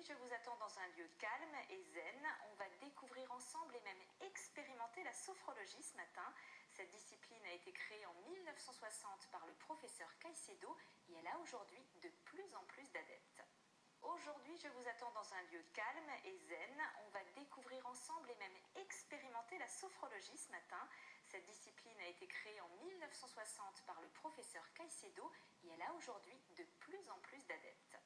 je vous attends dans un lieu calme et zen. On va découvrir ensemble et même expérimenter la sophrologie ce matin. Cette discipline a été créée en 1960 par le professeur Caicedo et elle a aujourd'hui de plus en plus d'adeptes. Aujourd'hui, je vous attends dans un lieu calme et zen. On va découvrir ensemble et même expérimenter la sophrologie ce matin. Cette discipline a été créée en 1960 par le professeur Caicedo et elle a aujourd'hui de plus en plus d'adeptes.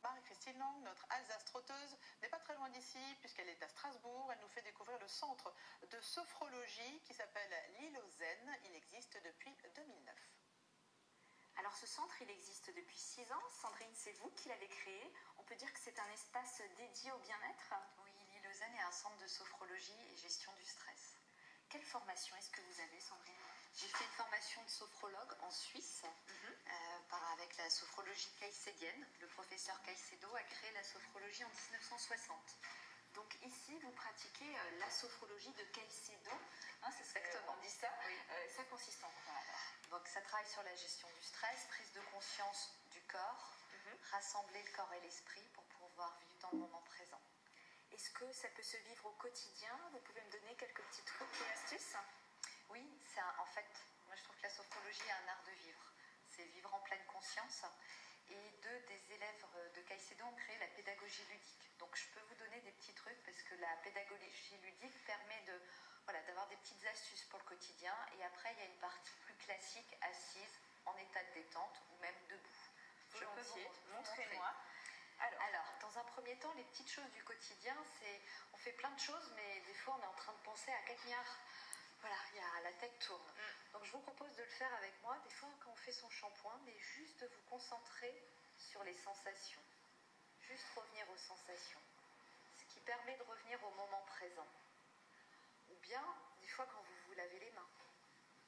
Marie-Christine Lang, notre Alsace-trotteuse, n'est pas très loin d'ici puisqu'elle est à Strasbourg. Elle nous fait découvrir le centre de sophrologie qui s'appelle l'île aux Zen. Il existe depuis 2009. Alors ce centre, il existe depuis 6 ans. Sandrine, c'est vous qui l'avez créé. On peut dire que c'est un espace dédié au bien-être. Oui, l'île aux Zen est un centre de sophrologie et gestion du stress. Quelle formation est-ce que vous avez, Sandrine? J'ai fait une formation de sophrologue en Suisse avec la sophrologie caïcédienne. Le professeur Caicedo a créé la sophrologie en 1960. Donc ici, vous pratiquez la sophrologie de Caicedo. C'est exactement. On dit ça. Oui. Ça consiste en quoi alors? Donc ça travaille sur la gestion du stress, prise de conscience du corps, rassembler le corps et l'esprit pour pouvoir vivre dans le moment présent. Est-ce que ça peut se vivre au quotidien? Vous pouvez me donner quelques petits trucs et astuces? Oui, en fait, moi je trouve que la sophrologie est un art de vivre. C'est vivre en pleine conscience. Et deux des élèves de Caicedo ont créé la pédagogie ludique. Donc je peux vous donner des petits trucs parce que la pédagogie ludique permet d'avoir des petites astuces pour le quotidien. Et après, il y a une partie plus classique, assise, en état de détente ou même debout. Je peux vous montrer-moi. Alors, dans un premier temps, les petites choses du quotidien, on fait plein de choses, mais des fois, on est en train de penser à 4 milliards. Voilà, la tête tourne. Donc, je vous propose de le faire avec moi. Des fois, quand on fait son shampoing, mais juste de vous concentrer sur les sensations. Juste revenir aux sensations. Ce qui permet de revenir au moment présent. Ou bien, des fois, quand vous vous lavez les mains.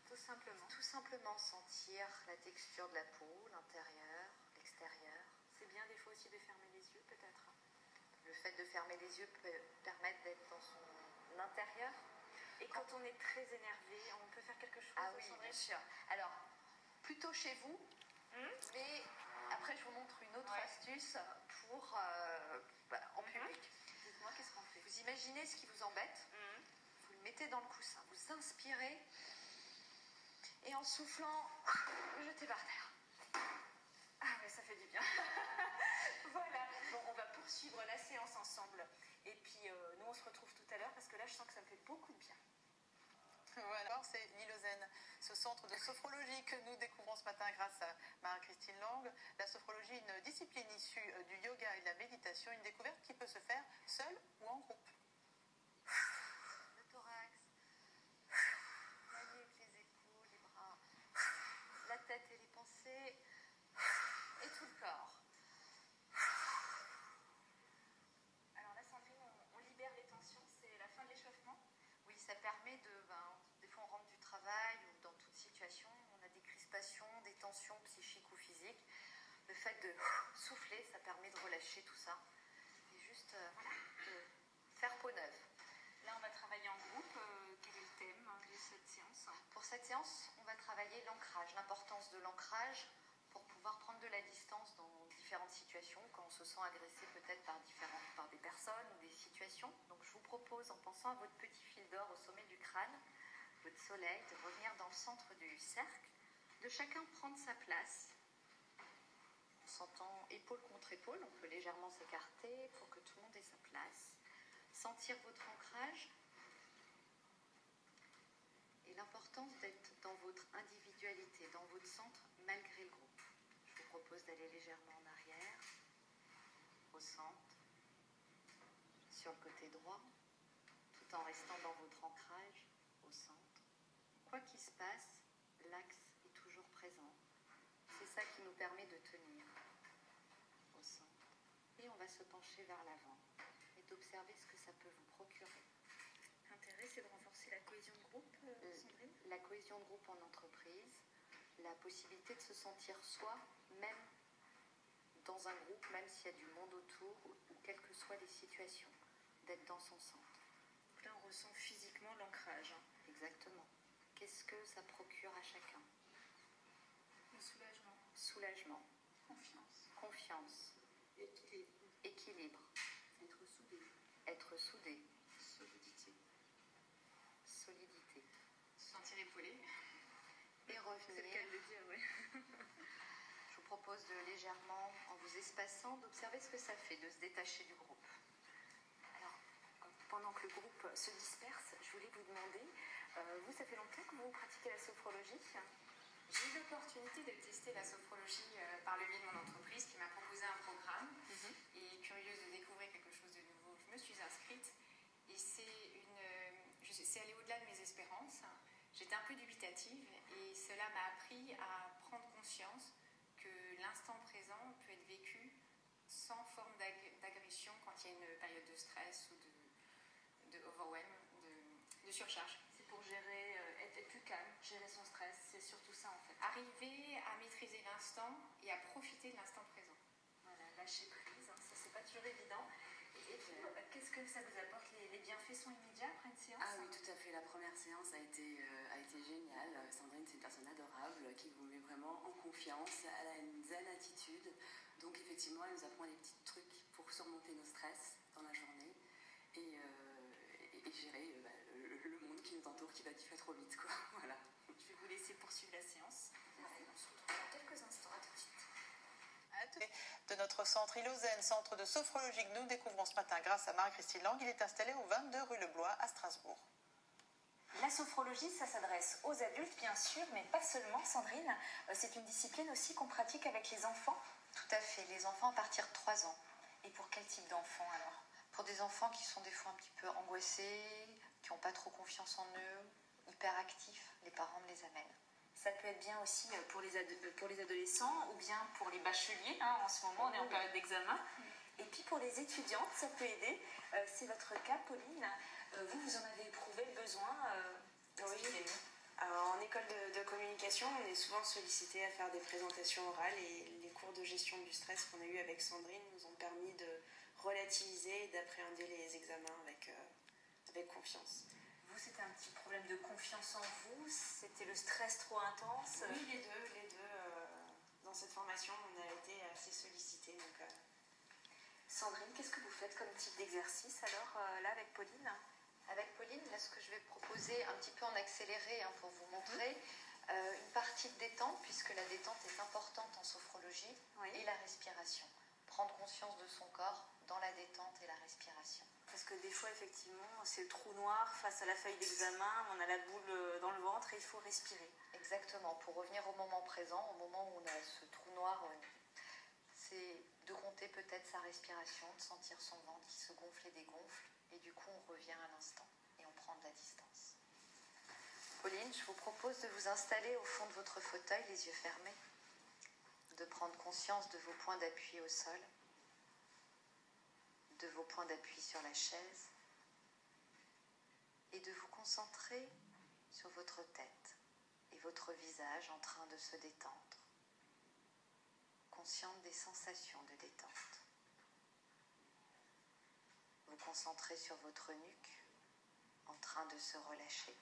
Tout simplement. Tout simplement sentir la texture de la peau, l'intérieur, l'extérieur. C'est bien des fois aussi de fermer les yeux, peut-être. Le fait de fermer les yeux peut permettre d'être dans son intérieur. Et quand on est très énervé, on peut faire quelque chose? Ah oui, bien sûr. Alors, plutôt chez vous, mais après je vous montre une autre astuce pour en public. Dites-moi, qu'est-ce qu'on fait? Vous imaginez ce qui vous embête, vous le mettez dans le coussin, vous inspirez, et en soufflant, vous jetez par terre. Ah ouais, ça fait du bien. Voilà. Bon, on va poursuivre la séance ensemble. Et puis, nous, on se retrouve tout à l'heure parce que là, je sens que ça me fait beaucoup de bien. Voilà, c'est l'île aux Zen, ce centre de sophrologie que nous découvrons ce matin grâce à Marie-Christine Lang. La sophrologie, une discipline issue du yoga et de la méditation, une découverte qui peut se faire seule ou en groupe. Le thorax, la nuque, les épaules, les bras, la tête et les pensées, et tout le corps. Alors là, Sandrine, on libère les tensions, c'est la fin de l'échauffement? Oui, ça permet des fois on rentre du travail ou dans toute situation, on a des crispations, des tensions psychiques ou physiques. Le fait de souffler, ça permet de relâcher tout ça. Et juste de faire peau neuve. Là, on va travailler en groupe. Quel est le thème de cette séance? Pour cette séance, on va travailler l'ancrage, l'importance de l'ancrage pour pouvoir prendre de la distance dans différentes situations, quand on se sent agressé peut-être par des personnes ou des situations. Donc je vous propose, en pensant à votre petit fil d'or au sommet du crâne, votre soleil, de revenir dans le centre du cercle, de chacun prendre sa place, en sentant épaule contre épaule, on peut légèrement s'écarter pour que tout le monde ait sa place. Sentir votre ancrage et l'importance d'être dans votre individualité, dans votre centre, malgré le groupe. Je vous propose d'aller légèrement en arrière, au centre, sur le côté droit, tout en restant dans votre ancrage, au centre. Quoi qu'il se passe, l'axe est toujours présent. C'est ça qui nous permet de tenir au centre. Et on va se pencher vers l'avant et d'observer ce que ça peut vous procurer. L'intérêt, c'est de renforcer la cohésion de groupe, Sandrine? La cohésion de groupe en entreprise, la possibilité de se sentir soi, même dans un groupe, même s'il y a du monde autour, ou quelles que soient les situations, d'être dans son centre. Donc là, on ressent physiquement l'ancrage. Exactement. Qu'est-ce que ça procure à chacun? Le soulagement. Soulagement. Confiance. Confiance. Équilibre. Équilibre. partir épauler et revenir. C'est le cas de le dire, oui. Je vous propose de légèrement, en vous espaçant, d'observer ce que ça fait de se détacher du groupe. Alors, pendant que le groupe se disperse, je voulais vous demander, vous, ça fait longtemps que vous pratiquez la sophrologie? J'ai eu l'opportunité de tester la sophrologie par le biais de mon entreprise qui m'a proposé un programme. Et curieuse de découvrir quelque chose de nouveau, je me suis inscrite. Et c'est allé au-delà de mes espérances. J'étais un peu dubitative et cela m'a appris à prendre conscience que l'instant présent peut être vécu sans forme d'agression quand il y a une période de stress ou de overwhelm, de surcharge. C'est pour gérer, être plus calme, gérer son stress, c'est surtout ça en fait. Arriver à maîtriser l'instant et à profiter de l'instant présent. Voilà, lâcher prise, hein, ça c'est pas toujours évident. Et vous, qu'est-ce que ça vous apporte? Les bienfaits sont immédiats après une séance? Ah oui, tout à fait. La première séance a été géniale. Sandrine, c'est une personne adorable qui vous met vraiment en confiance. Elle a une zen attitude. Donc effectivement, elle nous apprend des petits trucs pour surmonter nos stress dans la journée et gérer le monde qui nous entoure, qui va diffuser trop vite, quoi. Voilà. Je vais vous laisser poursuivre la séance. On se retrouve dans quelques instants. À tout de suite. De notre centre Illozen, centre de sophrologie que nous découvrons ce matin grâce à Marie-Christine Lang. Il est installé au 22 rue Le Blois à Strasbourg. La sophrologie, ça s'adresse aux adultes, bien sûr, mais pas seulement, Sandrine. C'est une discipline aussi qu'on pratique avec les enfants. Tout à fait, les enfants à partir de 3 ans. Et pour quel type d'enfants alors? Pour des enfants qui sont des fois un petit peu angoissés, qui n'ont pas trop confiance en eux, hyperactifs, les parents me les amènent. Ça peut être bien aussi pour les adolescents ou bien pour les bacheliers. Hein, en ce moment, on est en période d'examen. Et puis pour les étudiantes, ça peut aider. C'est votre cas, Pauline. Vous en avez éprouvé le besoin Oui. Alors, en école de communication, on est souvent sollicité à faire des présentations orales et les cours de gestion du stress qu'on a eu avec Sandrine nous ont permis de relativiser et d'appréhender les examens avec confiance. Vous, c'était un petit problème de confiance en vous? C'était le stress trop intense? Oui, les deux. Dans cette formation, on a été assez sollicités. Sandrine, qu'est-ce que vous faites comme type d'exercice alors là avec Pauline? Avec Pauline, là, ce que je vais proposer un petit peu en accéléré pour vous montrer, une partie de détente, puisque la détente est importante en sophrologie, Oui. et la respiration. Prendre conscience de son corps dans la détente et la respiration. Parce que des fois, effectivement, c'est le trou noir face à la feuille d'examen, on a la boule dans le ventre et il faut respirer. Exactement, pour revenir au moment présent, au moment où on a ce trou noir, c'est de compter peut-être sa respiration, de sentir son ventre qui se gonfle et dégonfle, et du coup on revient à l'instant et on prend de la distance. Pauline, je vous propose de vous installer au fond de votre fauteuil, les yeux fermés, de prendre conscience de vos points d'appui au sol, de vos points d'appui sur la chaise, et de vous concentrer sur votre tête et votre visage en train de se détendre, consciente des sensations de détente. Vous concentrez sur votre nuque en train de se relâcher.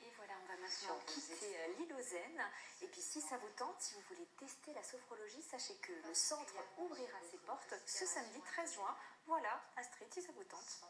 Et voilà, on va maintenant quitter l'Illozen. Et puis si ça vous tente, si vous voulez tester la sophrologie, sachez que le centre ouvrira ses portes ce samedi 13 juin. Voilà, Astrid, si ça vous tente.